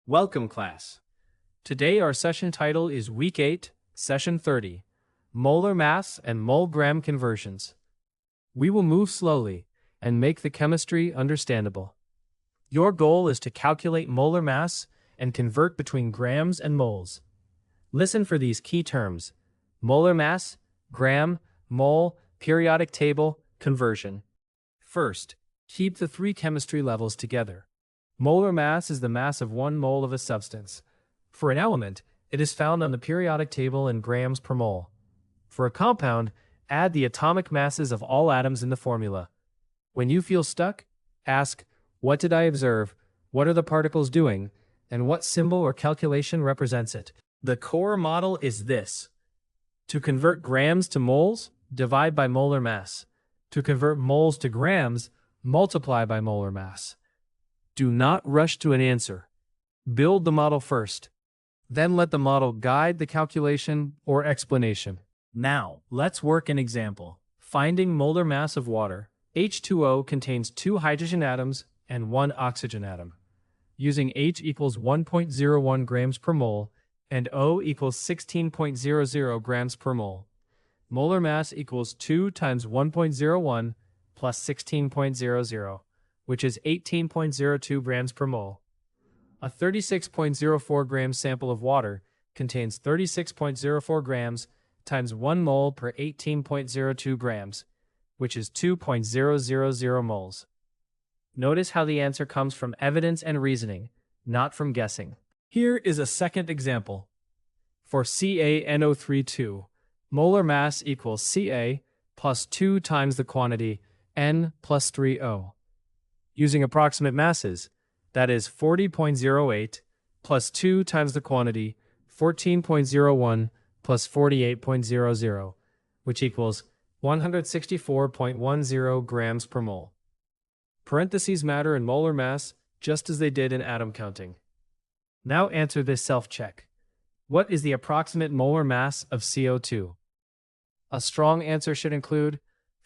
Welcome, class. Today our session title is Week 8, Session 30, Molar Mass and Mol-gram Conversions. We will move slowly and make the chemistry understandable. Your goal is to calculate molar mass and convert between grams and moles. Listen for these key terms: molar mass, gram, mole, periodic table, conversion. First, keep the three chemistry levels together. Molar mass is the mass of 1 mole of a substance. For an element, it is found on the periodic table in grams per mole. For a compound, add the atomic masses of all atoms in the formula. When you feel stuck, ask, what did I observe, what are the particles doing, and what symbol or calculation represents it? The core model is this. To convert grams to moles, divide by molar mass. To convert moles to grams, multiply by molar mass. Do not rush to an answer. Build the model first. Then let the model guide the calculation or explanation. Now, let's work an example. Finding molar mass of water. H2O contains 2 hydrogen atoms and 1 oxygen atom. Using H equals 1.01 grams per mole and O equals 16.00 grams per mole. Molar mass equals 2 times 1.01 plus 16.00. which is 18.02 grams per mole. A 36.04 grams sample of water contains 36.04 grams times 1 mole per 18.02 grams, which is 2.000 moles. Notice how the answer comes from evidence and reasoning, not from guessing. Here is a second example. For CaNO32, molar mass equals Ca plus 2 times the quantity N plus 3O. Using approximate masses, that is 40.08 plus 2 times the quantity 14.01 plus 48.00, which equals 164.10 grams per mole. Parentheses matter in molar mass just as they did in atom counting. Now answer this self-check. What is the approximate molar mass of CO2? A strong answer should include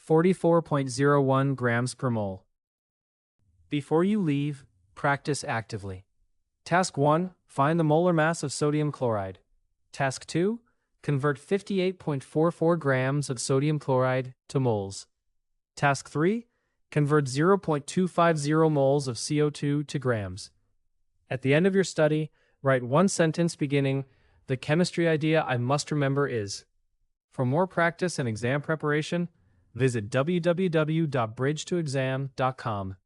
44.01 grams per mole. Before you leave, practice actively. Task 1, find the molar mass of sodium chloride. Task 2, convert 58.44 grams of sodium chloride to moles. Task 3, convert 0.250 moles of CO2 to grams. At the end of your study, write one sentence beginning, "The chemistry idea I must remember is." For more practice and exam preparation, visit www.bridgetoexam.com.